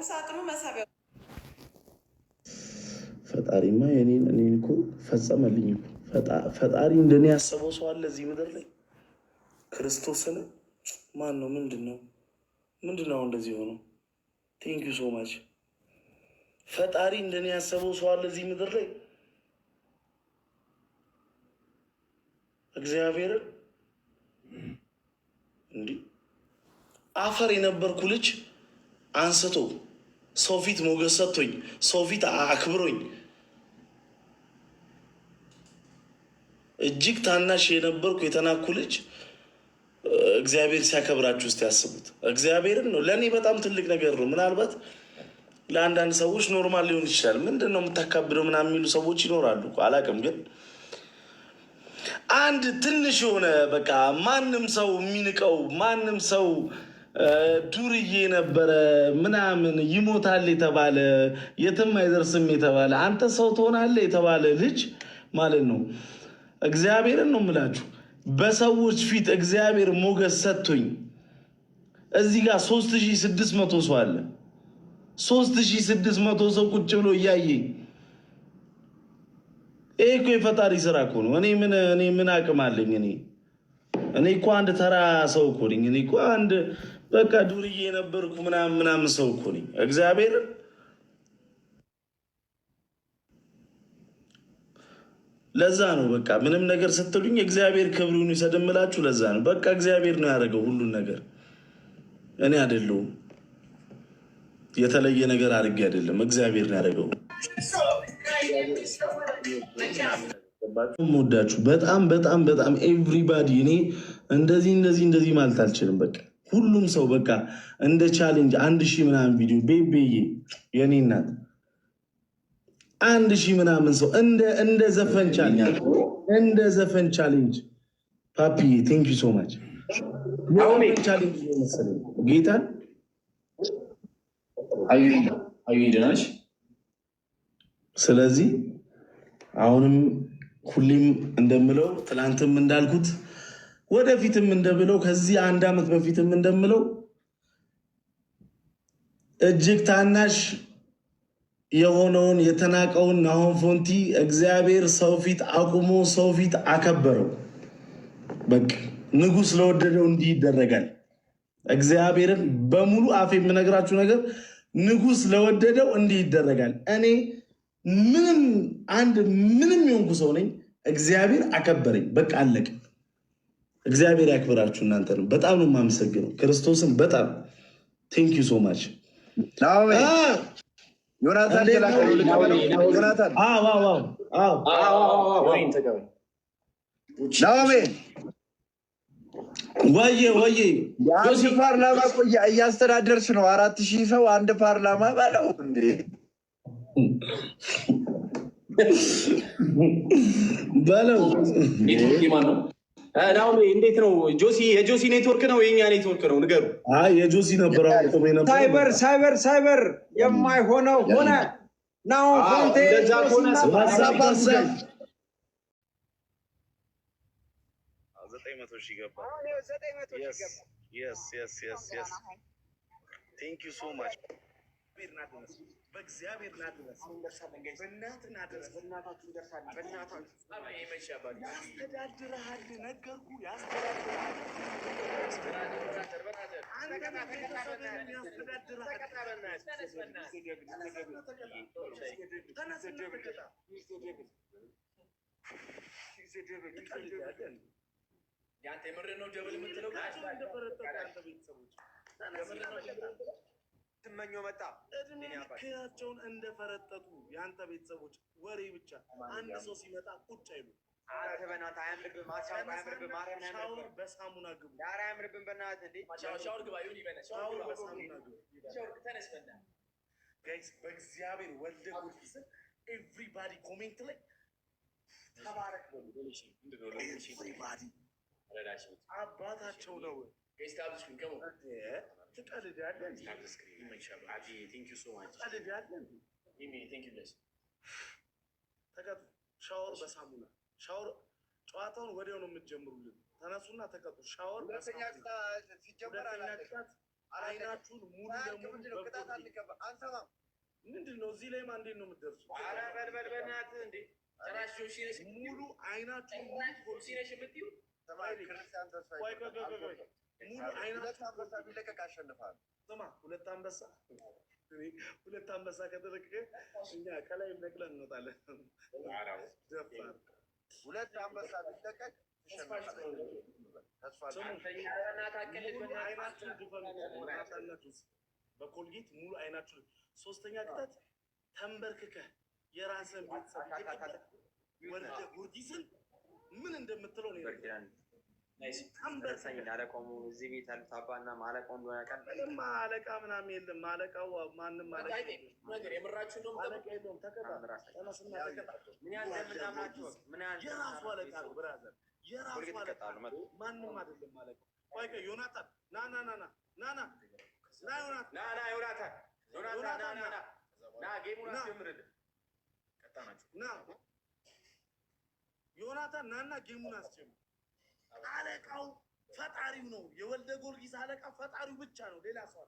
ሳጥኑ መሳቢያው ፈጣሪማ እኔን እኮ ፈጸመልኝ እኮ። ፈጣሪ እንደኔ ያሰበው ሰው አለ እዚህ ምድር ላይ? ክርስቶስን ማን ነው? ምንድን ነው እንደዚህ ሆነው? ቴንኪዩ ሶ ማች። ፈጣሪ እንደኔ ያሰበው ሰው አለ እዚህ ምድር ላይ? እግዚአብሔርን እንዲህ አፈር የነበርኩ ልጅ አንስቶ ሰው ፊት ሞገስ ሰጥቶኝ ሰው ፊት አክብሮኝ እጅግ ታናሽ የነበርኩ የተናኩ ልጅ እግዚአብሔር ሲያከብራችሁ ውስጥ ያስቡት። እግዚአብሔርን ነው ለእኔ በጣም ትልቅ ነገር ነው። ምናልባት ለአንዳንድ ሰዎች ኖርማል ሊሆን ይችላል። ምንድን ነው የምታካብደው ምናምን የሚሉ ሰዎች ይኖራሉ፣ አላውቅም። ግን አንድ ትንሽ የሆነ በቃ ማንም ሰው የሚንቀው ማንም ሰው ዱርዬ ነበረ ምናምን ይሞታል የተባለ የትም አይደርስም የተባለ አንተ ሰው ትሆናለህ የተባለ ልጅ ማለት ነው። እግዚአብሔርን ነው የምላችሁ። በሰዎች ፊት እግዚአብሔር ሞገስ ሰጥቶኝ እዚህ ጋር 3600 ሰው አለ። 3600 ሰው ቁጭ ብሎ እያየኝ። ይሄ እኮ የፈጣሪ ስራ እኮ ነው። እኔ ምን አቅም አለኝ? እኔ እኮ አንድ ተራ ሰው እኮ ነኝ። እኔ እኮ አንድ በቃ ዱርዬ የነበርኩ ምናምን ሰው እኮ ነኝ። እግዚአብሔርን ለዛ ነው በቃ ምንም ነገር ስትሉኝ እግዚአብሔር ክብሩን ይሰድምላችሁ። ለዛ ነው በቃ እግዚአብሔር ነው ያደረገው ሁሉን ነገር፣ እኔ አይደለሁም። የተለየ ነገር አድርጌ አይደለም፣ እግዚአብሔር ነው ያደረገው። ወዳችሁ በጣም ኤቭሪባዲ። እኔ እንደዚህ ማለት አልችልም። በቃ ሁሉም ሰው በቃ እንደ ቻሌንጅ 1000 ምናምን ቪዲዮ ቤቤዬ የኔ እናት 1000 ምናምን ሰው እንደ ዘፈን ቻሌንጅ ፓፒዬ ቴንክ ዩ ሶ ማች። ቻሌንጅ መሰለኝ ጌታን አዩ ደናሽ። ስለዚህ አሁንም ሁሌም እንደምለው ትላንትም እንዳልኩት ወደፊትም እንደምለው ከዚህ 1 ዓመት በፊትም እንደምለው እጅግ ታናሽ የሆነውን የተናቀውን ናሆም ፎንቲ እግዚአብሔር ሰው ፊት አቁሞ ሰው ፊት አከበረው። በቃ ንጉሥ ለወደደው እንዲህ ይደረጋል። እግዚአብሔርን በሙሉ አፍ የምነግራችሁ ነገር ንጉሥ ለወደደው እንዲህ ይደረጋል። እኔ ምንም የሆንኩ ሰው ነኝ። እግዚአብሔር አከበረኝ። በቃ አለቅ። እግዚአብሔር ያክብራችሁ። እናንተ ነው በጣም ነው የማመሰግነው። ክርስቶስን በጣም ቴንክ ዩ ሶ ማች። ዮናታን ወዬ አንድ ፓርላማ እያስተዳደርሽ ነው። 4000 ሰው አንድ ፓርላማ ባለው እንዴ! በለው ናሆም እንዴት ነው? የጆሲ ኔትወርክ ነው የኛ ኔትወርክ ነው? ንገሩ። የጆሲ ነበር። ሳይበር የማይሆነው ሆነ። ናሆም ፎንቴ ቴንክ ዩ ሶ ማች። በእግዚአብሔር ናድረስ በእናትና ድረስ ያስተዳድርሃል። ነገርኩ ያስተዳድርሃል። ያንተ የምር ነው ደብል የምትለው ትመኘው መጣ። እድሜያቸውን እንደፈረጠጡ የአንተ ቤተሰቦች ወሬ ብቻ። አንድ ሰው ሲመጣ ቁጭ አይሉ። ሻወር በሳሙና ግቡ። ሻወር ግባ። ሻወር በሳሙና ግቡ። ጋይስ በእግዚአብሔር ወልደ ጊዮርጊስ ኤቭሪባዲ ኮሜንት ላይ ተባረክ በሉ። ኤቭሪባዲ አባታቸው ነው። ትቀልዳለህ። ተቀጡ። ሻወር በሳሙና ሻወር። ጨዋታውን ወዲያው ነው የምትጀምሩልን። ተነሱና ተቀጡ። ሻወር አይናችሁን ሙሉ ለሙሉ ቅጣት አንሰማም። ምንድን ነው እዚህ ላይ እንዴት ነው የምትደርሱት? ኧረ በልበል በእናትህ እንዴ! ጭራሽ ጆሲ ነሽ ሙሉ አይናችሁን ጆሲ ነሽ የምትይው ክርስቲያን ተስፋ ሙሉ አይናችሁን አንበሳ ቢለቀቅ አሸንፋለሁ። ስማ፣ ሁለት አንበሳ ከተለቀቀ እኛ ከላይ ነቅለን እንወጣለን። ደፋር ሁለት አንበሳ ቢለቀቅ አይናችሁን ድፈኑ። በኮልጌት ሙሉ አይናችሁን። ሶስተኛ ቅጣት ተንበርክከህ የራስህን ቤተሰብ ወልደ ጊዮርጊስን ምን እንደምትለው ነው። አለቃው እዚህ ቤት ያሉት አባና አለቃው እንደሆነ ያውቃል። ምንም አለቃ ምናምን የለም። አለቃው ማንም አለቃ የምራችሁ አለቃ የለውም። ተቀጣ ተነስና ተቀጣ። ምን ያህል የራሱ አለቃ ነው ብራዘር፣ የራሱ አለቃ ማንም አይደለም አለቃው። ቆይ ዮናታን ና ጌሙን አስጀምርልን። ዮናታን ናና ጌሙን አስጀምር። አለቃው ፈጣሪው ነው። የወልደ ጊዮርጊስ አለቃ ፈጣሪው ብቻ ነው። ሌላ ሰው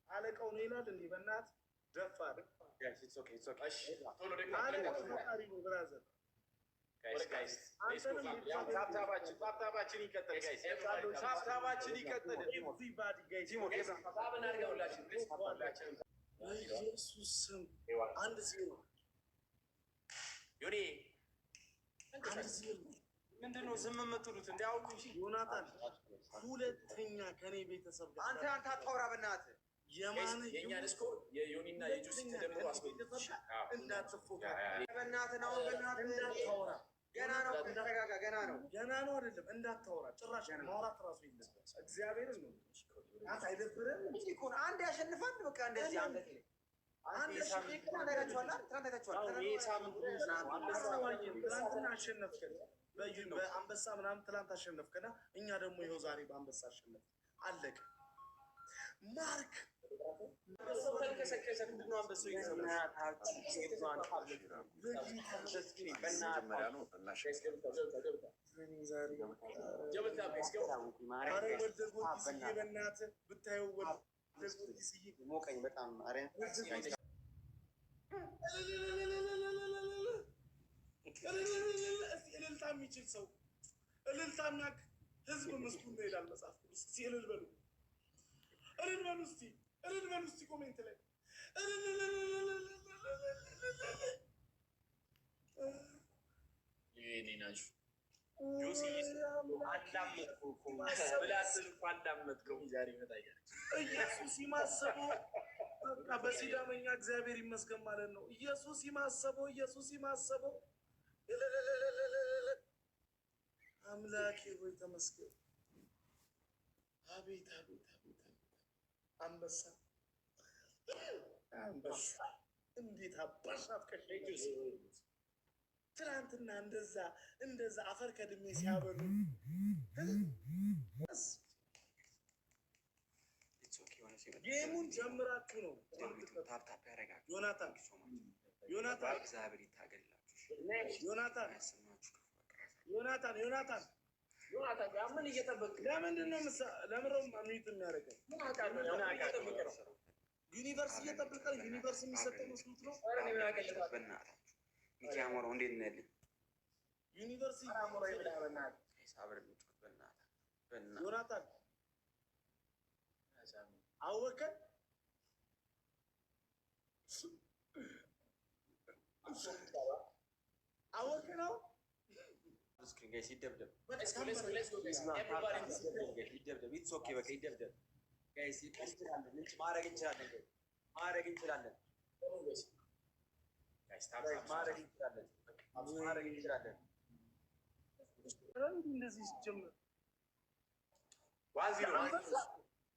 አለቃው ነው ይላል። እንዲህ በእናትህ ደፋር አለቃው ፈጣሪ ነው ብራዘር። ታብታባችን ይቀጥል። ኢየሱስ ስም አንድ ዜሮ ዮኒ ምንድን ነው ዝም የምትሉት? እንዲያውቁ ዮናታን ሁለተኛ ከኔ ቤተሰብ ጋር አንተ አታውራ በእናትህ። የእኛን ስኮር የዮኒና የጁሲ ተደምሮ እንዳትፎካከር በእናትህ ነው። እንዳታወራ ገና ነው። ተረጋጋ። ገና ነው አይደለም። እንዳታወራ ጭራሽ ማውራት ራሱ የለም። እግዚአብሔርን ነው። አንተ አይደብርህም? አንድ ያሸንፋል። በቃ እንደዚህ ትናንትና አሸነፍከን በአንበሳ ምናምን ትላንት አሸነፍከና እኛ ደግሞ ይኸው ዛሬ በአንበሳ አሸነፍ አለቀ። ማርክ ብታየው ሞቀኝ በጣም እልልታ የሚችል ሰው እልልታ የሚያክ ህዝብ ምስጉን ነው ይላል መጽሐፍ ቅዱስ። እስኪ እልል በሉ እስኪ ኮሜንት ላይ ኢየሱስ ይማሰበው። በቃ በሲዳመኛ እግዚአብሔር ይመስገን ማለት ነው። ኢየሱስ ይማሰበው። አምላኬ ሆይ ተመስገን። አቤት አንበሳ እንዴት አባሽ አፍቀሽ ትናንትና እንደዛ አፈር ከድሜ ሲያበሉ ጌሙን ጀምራችሁ ነው። ዮናታን ምን እየጠበቅህ ለምንድን ነው ሚዩት የሚያደርገው? ዩኒቨርስ እየጠበቀ ዩኒቨርስ የሚሰጠው መስሎት ነው። ሚኪያሞራው እንዴት ነው ያለኝ? ዩኒቨርስ ዮናታን አወቀ ነው ይደብደብ። ማድረግ እንችላለን። እንደዚህ ሲጀምር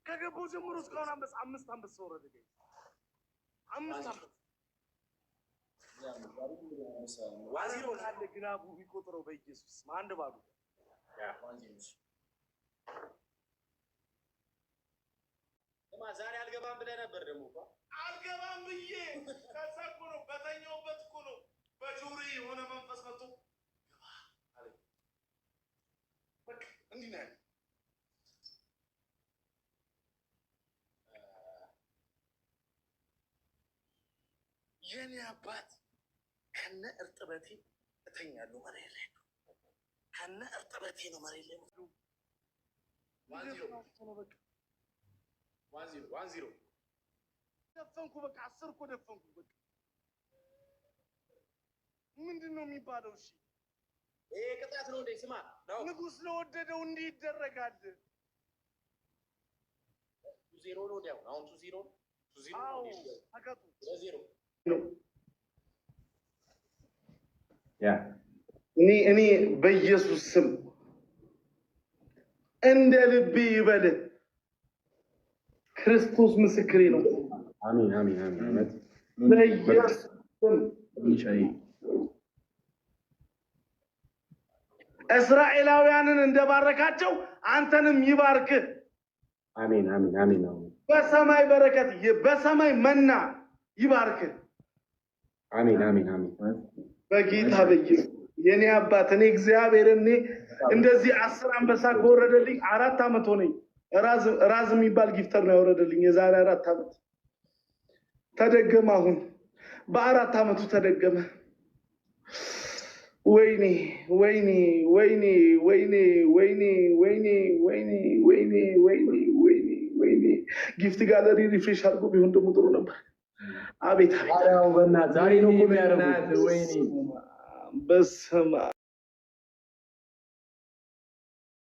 ከገባው ጀምሮ እስካሁን አምስት አንበሳ ወረደ። ዋዚሮ ካለ ግናቡ ቢቆጥረው በኢየሱስ አንድ ባሉ ዛሬ አልገባም ብለህ ነበር። ደግሞ አልገባም ብዬ ከዛ እኮ ነው በተኛውበት እኮ ነው በጆሮዬ የሆነ መንፈስ መጥቶ እንዲህ ነው የኔ አባት ከነ እርጥበቴ እተኛለሁ መሬት ላይ ከነ እርጥበቴ ነው መሬት ላይ ዋን ዚሮ ደፈንኩ በቃ 10 እኮ ደፈንኩ በቃ ምንድን ነው የሚባለው? እሺ ይሄ ቅጣት ነው እንዴ? ስማ ንጉስ ለወደደው እንዲህ ይደረጋል። 2-0 ነው ዲያው አሁን 2-0 ታቀጡ 0 ያ እኔ በኢየሱስ ስም እንደ ልቤ ይበል። ክርስቶስ ምስክሬ ነው። አሜን አሜን አሜን። በኢየሱስ ስም እስራኤላውያንን እንደባረካቸው አንተንም ይባርክ። አሜን አሜን አሜን። በሰማይ በረከት በሰማይ መና ይባርክ። አሜን አሜን አሜን። በጌታ በኢየሱስ የኔ አባት እኔ እግዚአብሔር እኔ እንደዚህ 10 አንበሳ ከወረደልኝ 4 አመት ሆነኝ። ራዝ የሚባል ጊፍተር ነው ያወረደልኝ የዛሬ 4 አመት። ተደገመ አሁን በ4 አመቱ ተደገመ። ወይኔ ወይኔ ወይኔ ወይኔ ወይኔ ወይኔ ወይኔ ወይኔ ወይኔ ወይኔ ወይኔ ጊፍት ጋለሪ ሪፍሬሽ አድርጎ ቢሆን ደግሞ ጥሩ ነበር። አቤት አቤት ዛሬ ነው የሚያረጋው። ወይኔ በስመ